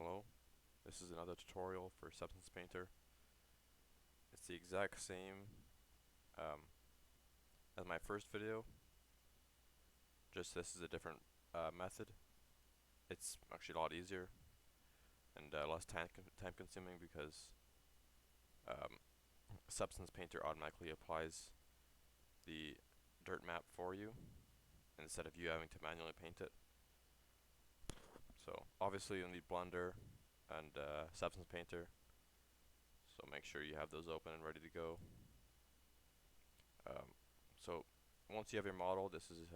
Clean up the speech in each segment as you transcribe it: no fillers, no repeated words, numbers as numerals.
Hello, this is another tutorial for Substance Painter. It's the exact same um, as my first video, just this is a different method. It's actually a lot easier and less time consuming because um, Substance Painter automatically applies the dirt map for you instead of you having to manually paint it. So obviously you'll need Blender and Substance Painter, so make sure you have those open and ready to go. So once you have your model, this is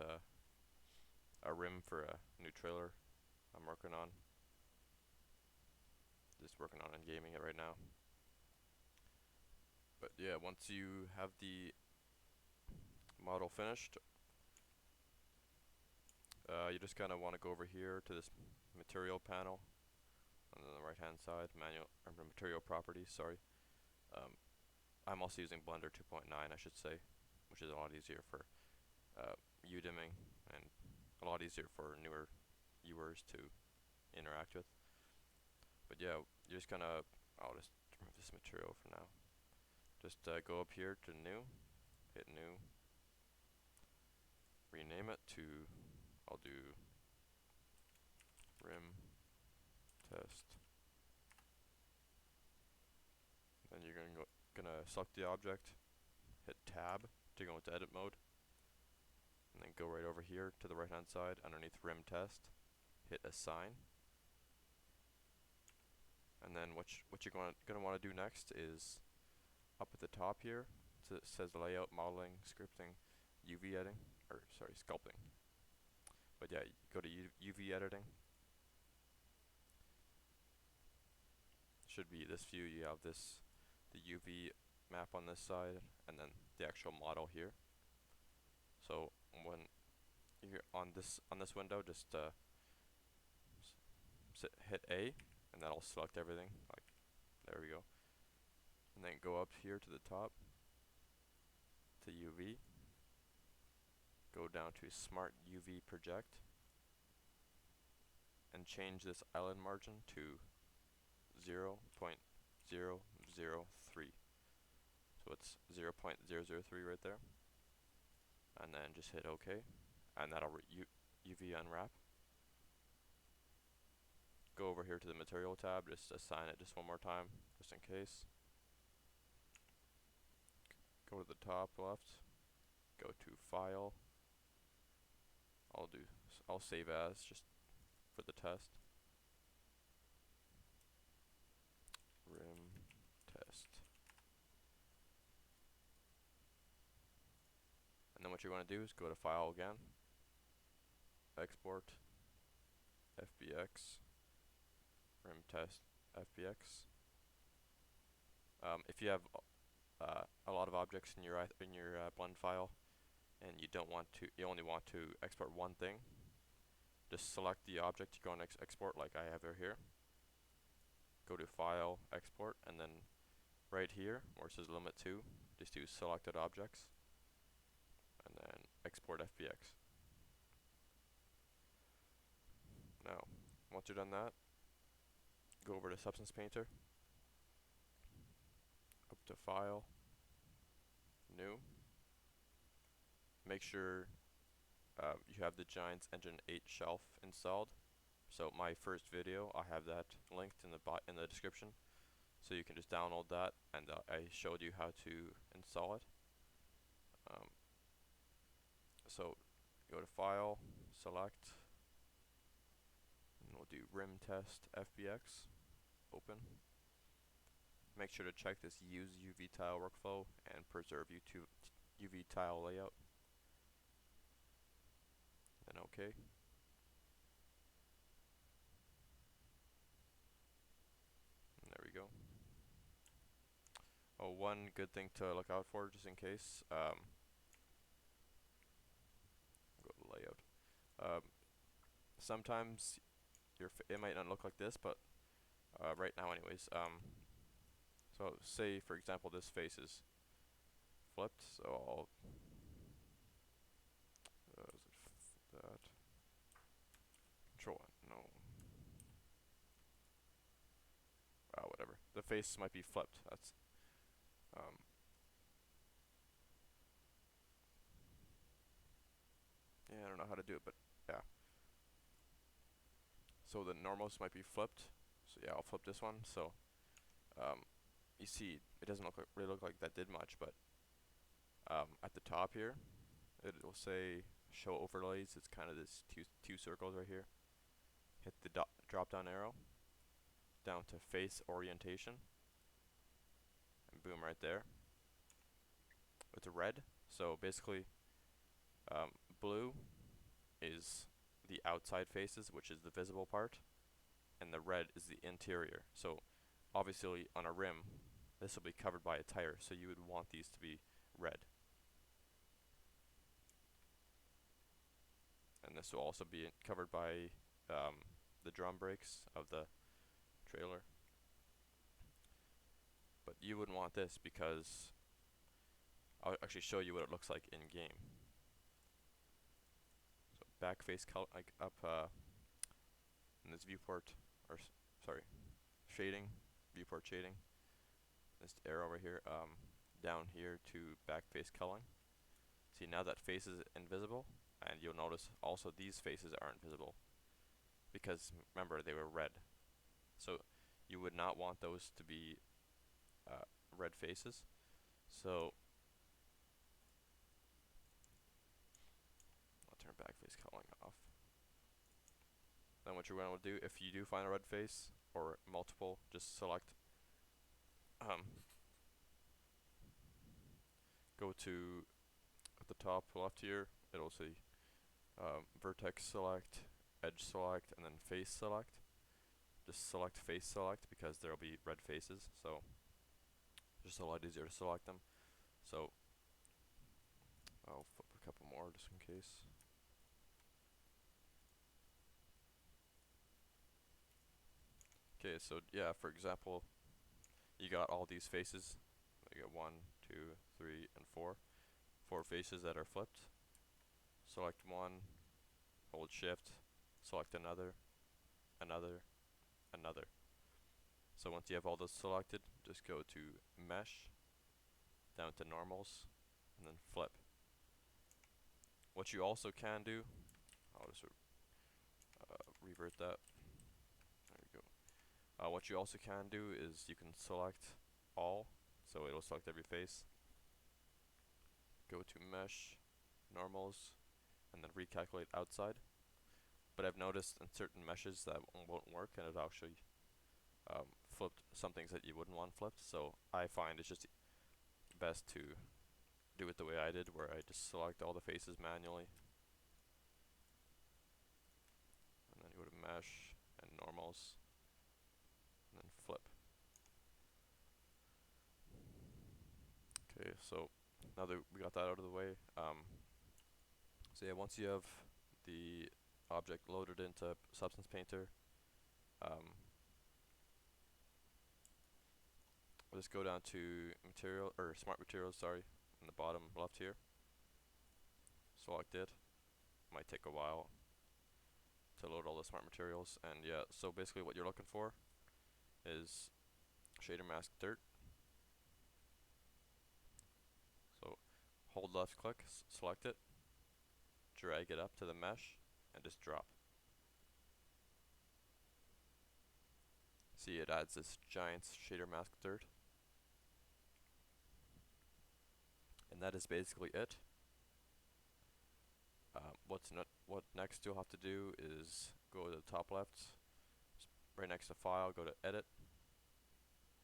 a rim for a new trailer I'm working on. Just working on and gaming it right now. But yeah, once you have the model finished, you just kind of want to go over here to this material panel on the right hand side, manual or material properties, sorry. I'm also using Blender 2.9, I should say, which is a lot easier for U-dimming and a lot easier for newer viewers to interact with. But yeah, you're just gonna, I'll just remove this material for now. Just go up here to new, hit new, rename it to, I'll do rim test. Then you're gonna select the object, hit tab to go into edit mode, and then go right over here to the right hand side underneath rim test, hit assign. And then what you're gonna want to do next is up at the top here, it says layout, modeling, scripting, UV editing, or sorry, sculpting. But yeah, you go to UV editing. Should be this view. You have the UV map on this side, and then the actual model here. So when you're on this window, just hit A, and that'll select everything. Like there we go. And then go up here to the top to UV. Go down to Smart UV Project, and change this island margin to 0.003. So it's 0.003 right there. And then just hit OK, and that'll UV unwrap. Go over here to the material tab, just assign it just one more time, just in case. Go to the top left, go to File. I'll save as just for the test. Rim test. And then what you're going to do is go to File again, Export, FBX, Rim test, FBX. If you have a lot of objects in your blend file, and you only want to export one thing, just select the object you're going to export, like I have here. Go to File, Export, and then right here where it says Limit to, just do Selected Objects, and then Export FBX. Now, once you're done that, go over to Substance Painter, up to File, New. Make sure you have the Giants Engine 8 shelf installed. So my first video, I have that linked in the description, so you can just download that, and I showed you how to install it. So go to File, select, and we'll do Rim Test FBX, open. Make sure to check this Use UV Tile workflow and preserve UV Tile layout. Then OK. And there we go. Oh, one good thing to look out for, just in case. Go to layout. Sometimes it might not look like this, but right now, anyways. So say, for example, this face is flipped. So I'll is it that Control no. the face might be flipped. That's yeah, I don't know how to do it, but yeah. So the normals might be flipped. So yeah, I'll flip this one. So you see, it doesn't really look like that did much, but at the top here, it will say show overlays. It's kind of this two circles right here. Hit the drop down arrow down to face orientation, and boom, right there. It's red. So basically, blue is the outside faces, which is the visible part, and the red is the interior. So obviously on a rim, this will be covered by a tire, so you would want these to be red. And this will also be covered by the drum brakes of the trailer. But you wouldn't want this because I'll actually show you what it looks like in game. So back face color, like up in this viewport, or sorry, shading, viewport shading. This arrow right here, down here to back face culling. See, now that face is invisible, and you'll notice also these faces aren't visible because remember they were red. So you would not want those to be red faces. So I'll turn back face culling off. Then what you're going to do, if you do find a red face or multiple, just select go to at the top left here, it'll say vertex select, edge select, and then face select. Just select face select because there'll be red faces, so just a lot easier to select them. So I'll flip a couple more just in case. Okay, so yeah, for example, you got all these faces. You got 1, 2, 3, and 4. 4 faces that are flipped. Select one, hold shift, select another, another, another. So once you have all those selected, just go to mesh, down to normals, and then flip. What you also can do, I'll just revert that. There we go. What you also can do is you can select all, so it'll select every face. Go to mesh, normals, and then recalculate outside. But I've noticed in certain meshes that won't work, and it'll actually flipped some things that you wouldn't want flipped. So I find it's just best to do it the way I did, where I just select all the faces manually, and then go to mesh and normals, and then flip. Okay, so now that we got that out of the way, so yeah, once you have the object loaded into Substance Painter, we'll just go down to material or smart materials, sorry, in the bottom left here. Select it. Might take a while to load all the smart materials, and yeah, so basically what you're looking for is shader mask dirt. So hold left click, select it, drag it up to the mesh, and just drop. See, it adds this giant shader mask dirt. And that is basically it. What next you'll have to do is go to the top left, right next to file, go to edit,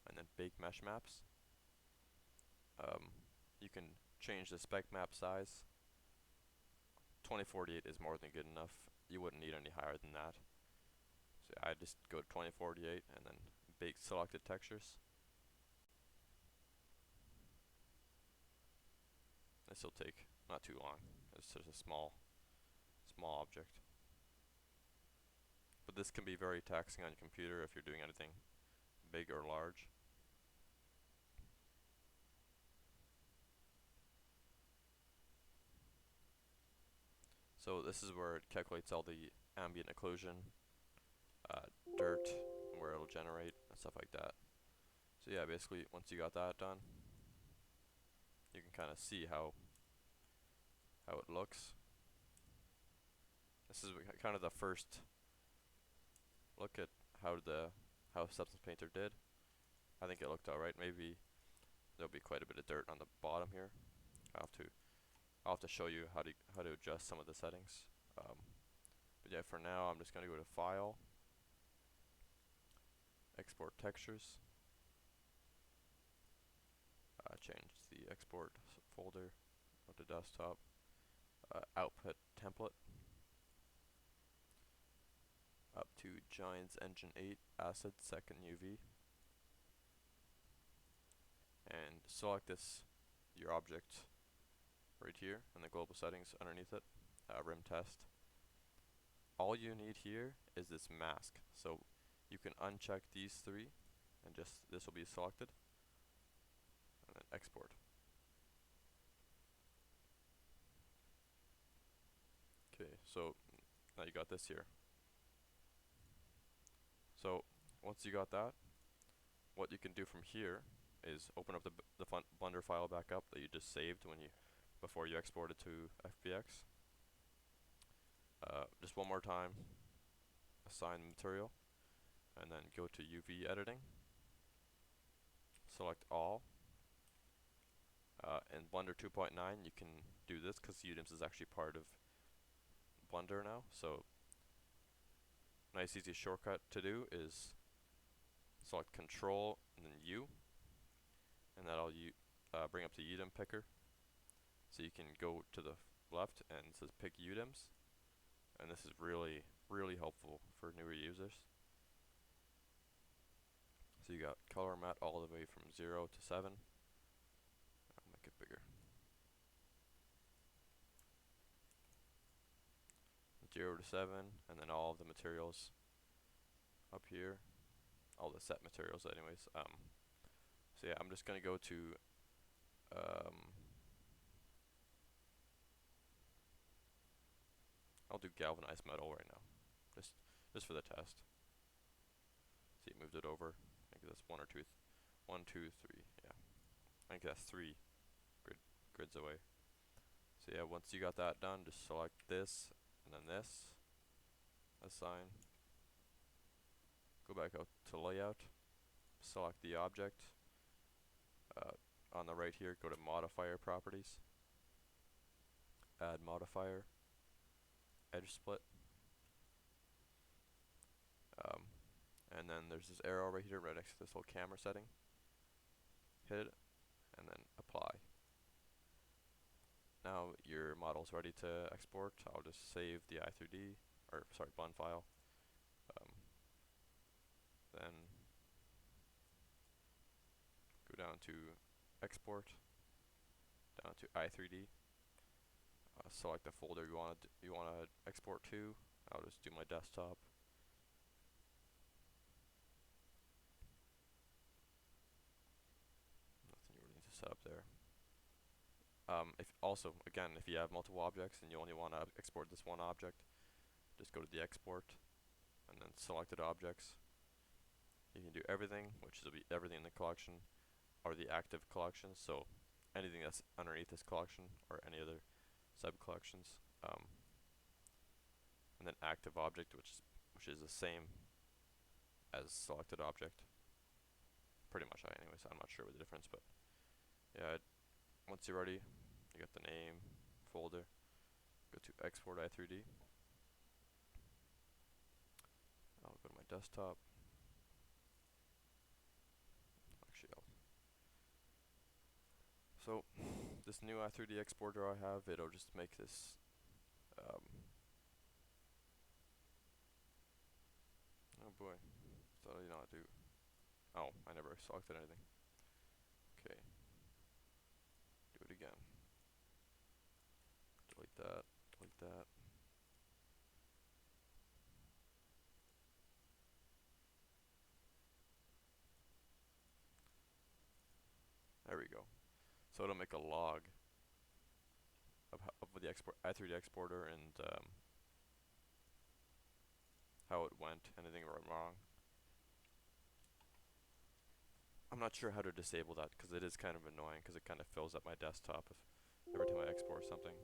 and then bake mesh maps. You can change the spec map size. 2048 is more than good enough. You wouldn't need any higher than that. So I just go to 2048 and then bake selected textures. This will take not too long. It's just a small object. But this can be very taxing on your computer if you're doing anything big or large. So this is where it calculates all the ambient occlusion, dirt, where it'll generate, and stuff like that. So yeah, basically once you got that done, you can kind of see how it looks. This is kind of the first look at how Substance Painter did. I think it looked alright. Maybe there'll be quite a bit of dirt on the bottom here. I'll have to show you how to adjust some of the settings. But yeah, for now I'm just gonna go to File, Export Textures, change the export folder, go to Desktop, Output Template, up to Giants Engine 8 Acid Second UV, and select your object right here in the global settings underneath it, rim test. All you need here is this mask, so you can uncheck these three and this will be selected, and then export. Okay, so now you got this here. So once you got that, what you can do from here is open up the Blender file back up that you just saved before you exported to FBX. Just one more time, assign material, and then go to UV editing, select all. In Blender 2.9 you can do this because UDIMS is actually part of Blender now, so nice easy shortcut to do is select Control and then U, and that'll bring up the UDIM picker, so you can go to the left and it says pick UDIMs, and this is really helpful for newer users. So you got color matte all the way from 0 to 7. I'll make it bigger. 0 to 7, and then all of the materials up here, all the set materials anyways. So yeah, I'm just gonna go to I'll do galvanized metal right now, just for the test. See, it moved it over. I think that's 1 or 2, 1, 2, 3. Yeah, I think that's 3 grids away. So yeah, once you got that done, just select this and then this, assign. Go back out to layout, select the object. On the right here, go to modifier properties, add modifier, edge split, and then there's this arrow right here right next to this little camera setting. Hit it and then apply. Now your model's ready to export. I'll just save the blend file. Then go down to export, down to i3D. Select the folder you want to export to. I'll just do my desktop. Nothing you really need to set up there. If you have multiple objects and you only want to export this one object, just go to the export and then selected objects. You can do everything, which will be everything in the collection or the active collection, so anything that's underneath this collection or any other sub collections, and then active object, which is the same as selected object, pretty much. Anyways, I'm not sure what the difference, but yeah, once you're ready, you got the name, folder, go to export i3D. I'll go to my desktop. So this new i3D exporter I have, it'll just make this oh boy, so you know how to do. Oh, I never selected anything. Okay, do it again. Delete that, delete that. There we go. So it'll make a log of the i3D exporter and how it went, anything went wrong. I'm not sure how to disable that because it is kind of annoying because it kind of fills up my desktop if, every time I export something.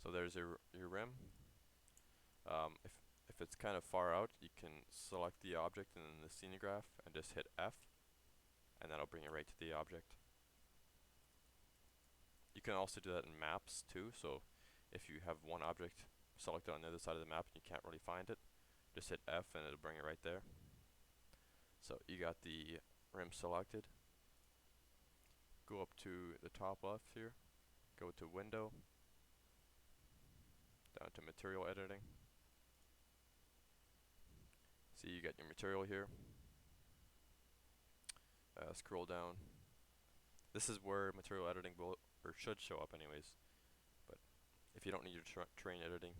So there's your rim. If it's kind of far out, you can select the object in the scenograph and just hit F, and that'll bring it right to the object. You can also do that in maps too, so if you have one object selected on the other side of the map and you can't really find it, just hit F and it'll bring it right there. So you got the rim selected. Go up to the top left here, go to Window, down to Material Editing. See, you got your material here. Scroll down. This is where material editing will, or should show up anyways. But if you don't need your terrain editing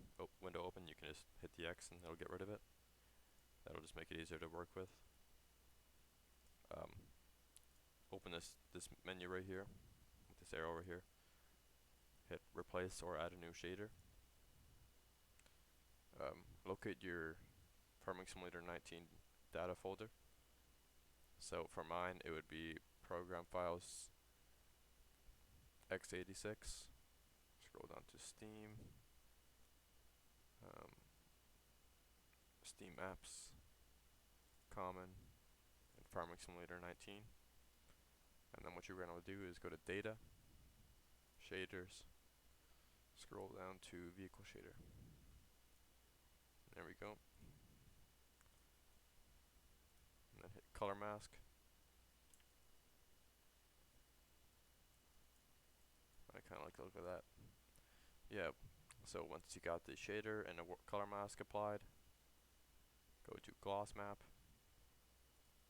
window open, you can just hit the X and it'll get rid of it. That'll just make it easier to work with. Open this menu right here, with this arrow over here. Hit replace or add a new shader. Locate your Farming Simulator 19 data folder. So for mine, it would be program files x86. Scroll down to Steam, Steam apps, common, and Farming Simulator 19. And then what you're going to do is go to data, shaders, scroll down to vehicle shader. There we go. And then hit color mask. I kind of like the look of that. Yeah, so once you got the shader and a color mask applied, go to gloss map,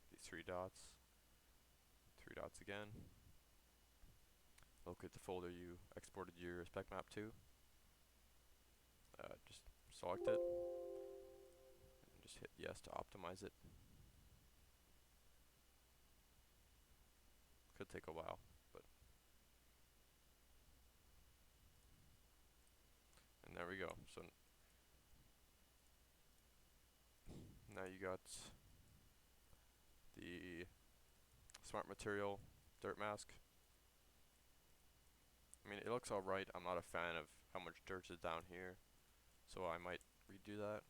these three dots again. Locate the folder you exported your spec map to. Just select it, and just hit yes to optimize it. Could take a while, but and there we go. So now you got the smart material dirt mask. I mean, it looks alright. I'm not a fan of how much dirt is down here, so I might redo that.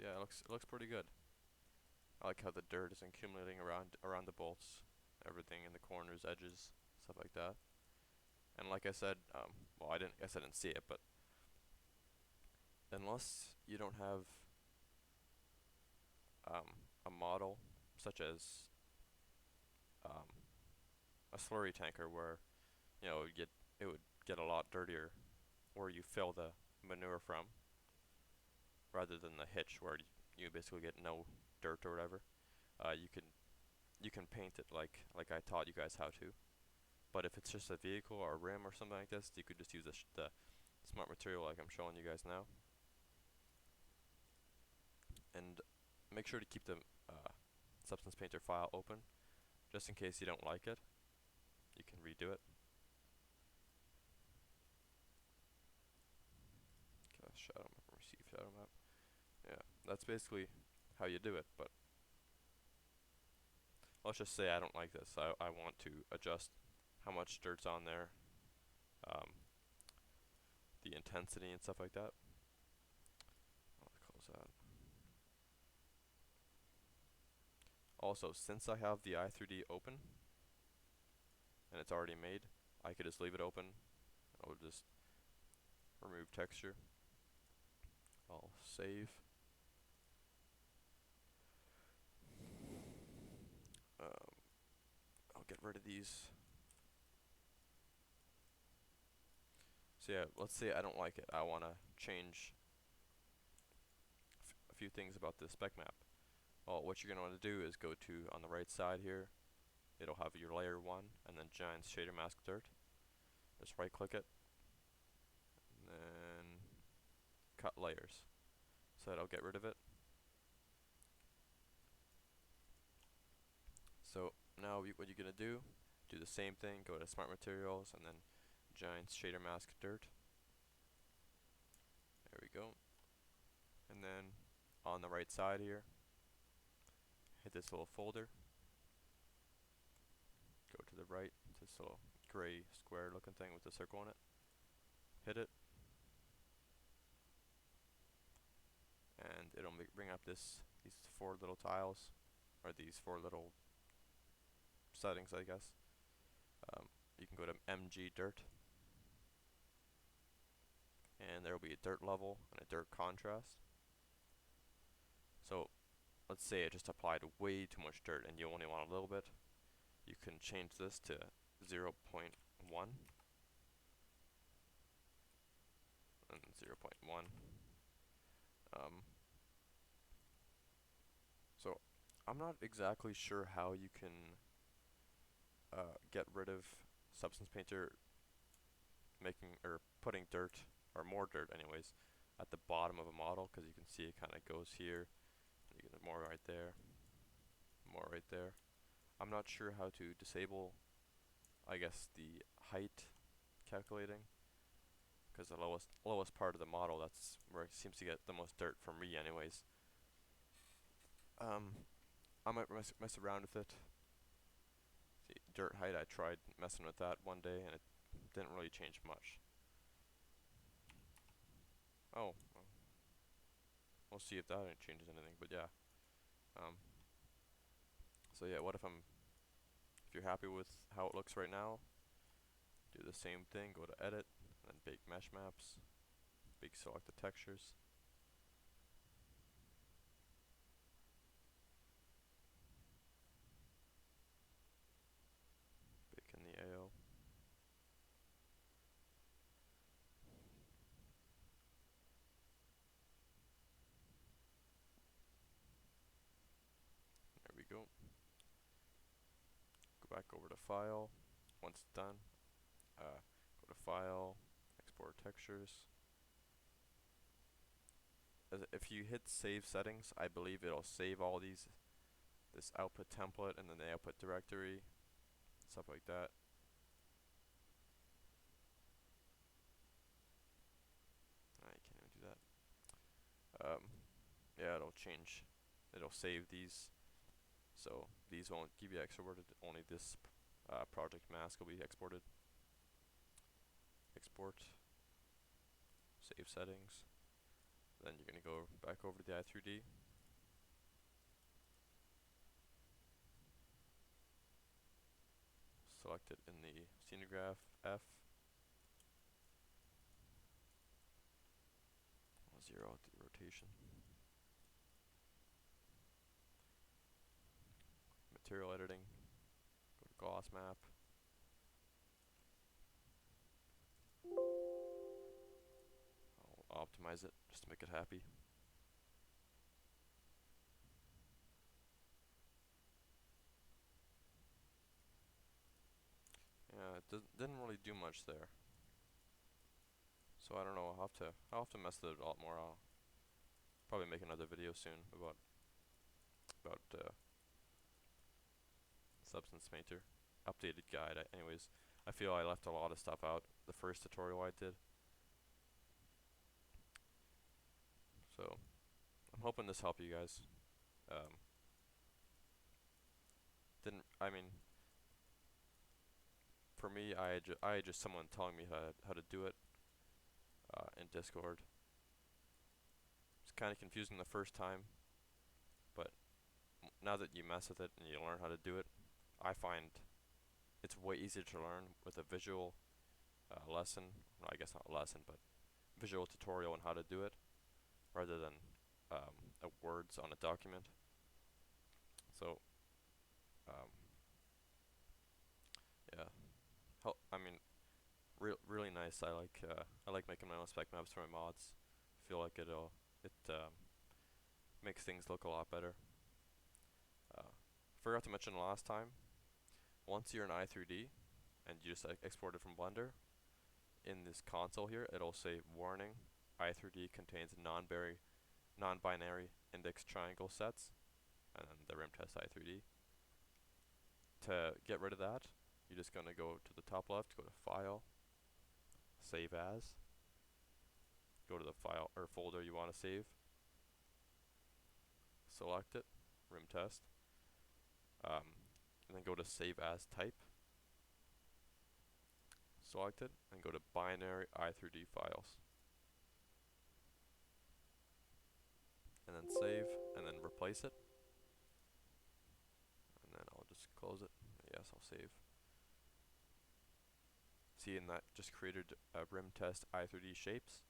Yeah, it looks pretty good. I like how the dirt is accumulating around the bolts, everything in the corners, edges, stuff like that. And like I said, well, I guess I didn't see it, but unless you don't have a model such as a slurry tanker where it would get a lot dirtier where you fill the manure from, rather than the hitch where you basically get no dirt or whatever. You can paint it like I taught you guys how to. But if it's just a vehicle or a rim or something like this, you could just use the smart material like I'm showing you guys now. And make sure to keep the Substance Painter file open, just in case you don't like it. You can redo it. Shadow map, receive shadow map. Yeah, that's basically how you do it, but let's just say I don't like this. I want to adjust how much dirt's on there, the intensity and stuff like that. I'll close that. Also, since I have the i3D open, and it's already made, I could just leave it open. I'll just remove texture. I'll save. I'll get rid of these. So yeah, let's say I don't like it. I want to change a few things about the spec map. Well, what you're going to want to do is go to, on the right side here, it'll have your layer 1 and then Giants Shader Mask Dirt. Just right click it, and then cut layers. So that'll get rid of it. So now what you're going to do the same thing, go to Smart Materials and then Giants Shader Mask Dirt. There we go. And then on the right side here, hit this little folder, go to the right, this little gray square looking thing with a circle in it, hit it, and it'll bring up these 4 little tiles, or these 4 little settings, I guess. You can go to MG Dirt, and there will be a dirt level and a dirt contrast. So let's say I just applied way too much dirt and you only want a little bit. You can change this to 0.1 and 0.1. So I'm not exactly sure how you can get rid of Substance Painter making or putting dirt, or more dirt anyways, at the bottom of a model, because you can see it kind of goes here, you get more right there, more right there. I'm not sure how to disable, I guess, the height calculating, because the lowest part of the model, that's where it seems to get the most dirt for me anyways. I might mess around with it. See, dirt height, I tried messing with that one day and it didn't really change much. Oh, well, we'll see if that changes anything, but yeah. So yeah, if you're happy with how it looks right now, do the same thing, go to edit, and then bake mesh maps, bake select the textures. Bake in the AO. There we go. Go back over to File. Once it's done, go to File, Export Textures. If you hit Save Settings, I believe it'll save all this output template and then the output directory, stuff like that. I can't even do that. Yeah, it'll save these. So these won't give you exported, only this project mask will be exported. Export, save settings. Then you're going to go back over to the i3D. Select it in the scenograph F. I'll zero out the rotation. Material editing. Go to gloss map. I'll optimize it just to make it happy. Yeah, it didn't really do much there. So I don't know. I'll have to mess with it a lot more. I'll probably make another video soon about Substance Painter updated guide. Anyways, I feel I left a lot of stuff out the first tutorial I did. So I'm hoping this helped you guys. I mean, for me, I had just someone telling me how to do it in Discord. It's kind of confusing the first time, but now that you mess with it and you learn how to do it, I find it's way easier to learn with a visual lesson. Well, I guess not lesson, but visual tutorial on how to do it, rather than words on a document. So, yeah, I mean, really nice. I like making my own spec maps for my mods. I feel like it makes things look a lot better. Forgot to mention last time, once you're in i3D and you just export it from Blender, in this console here, it'll say warning, i3D contains non-binary index triangle sets, and then the rim test i3D. To get rid of that, you're just going to go to the top left, go to File, Save As, go to the file or folder you want to save, select it, rim test, and then go to save as type, select it, and go to binary I through D files, and then save, and then replace it, and then I'll just close it. Yes, I'll save. See, and that just created a rim test I through D shapes.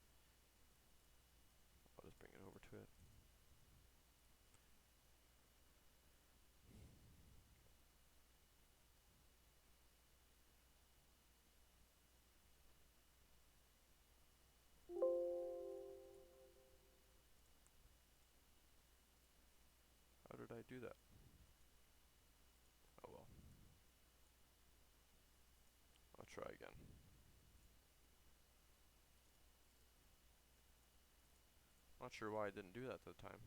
I'll just bring it over to it. How did I do that? Oh well. I'll try again. Not sure why I didn't do that at the time.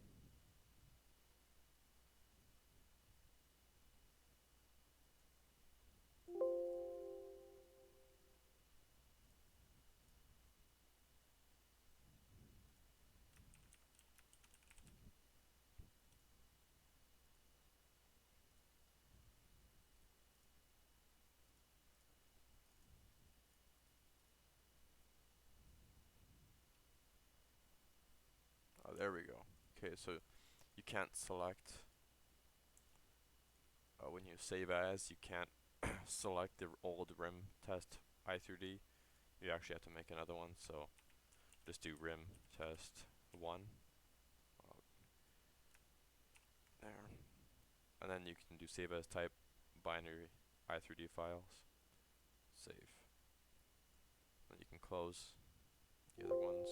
Oh, there we go. Okay, so you can't select, when you save as, you can't select the old rim test I through D. You actually have to make another one, so just do rim test 1. There. And then you can do save as type binary I through D files. Save. Then you can close the other ones.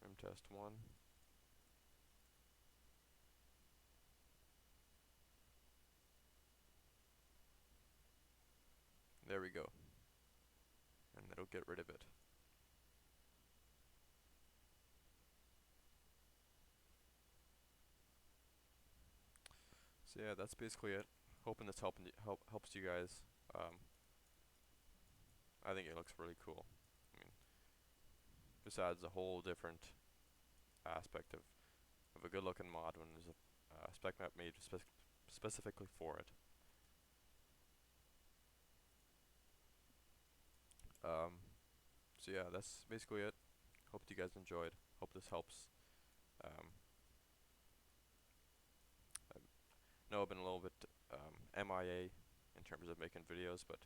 Rim test 1. There we go. And it'll get rid of it. So yeah, that's basically it. Hoping this helps you guys. I think it looks really cool. I mean, just adds a whole different aspect of a good looking mod when there's a spec map made specifically for it. So yeah, that's basically it. Hope you guys enjoyed. Hope this helps. I know I've been a little bit MIA in terms of making videos, but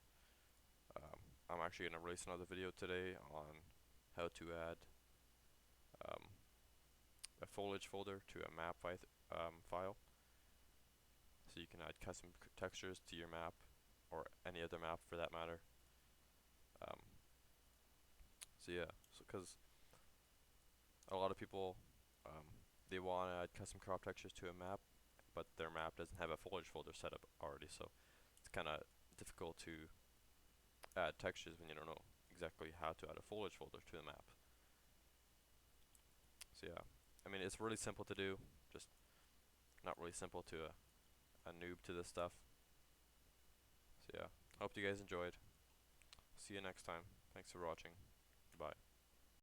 I'm actually going to release another video today on how to add a foliage folder to a map file. So you can add custom textures to your map, or any other map for that matter. So yeah, because a lot of people, they want to add custom crop textures to a map, but their map doesn't have a foliage folder set up already, so it's kind of difficult to add textures when you don't know exactly how to add a foliage folder to the map. So yeah, I mean, it's really simple to do, just not really simple to a noob to this stuff. So yeah, hope you guys enjoyed. See you next time. Thanks for watching. Bye.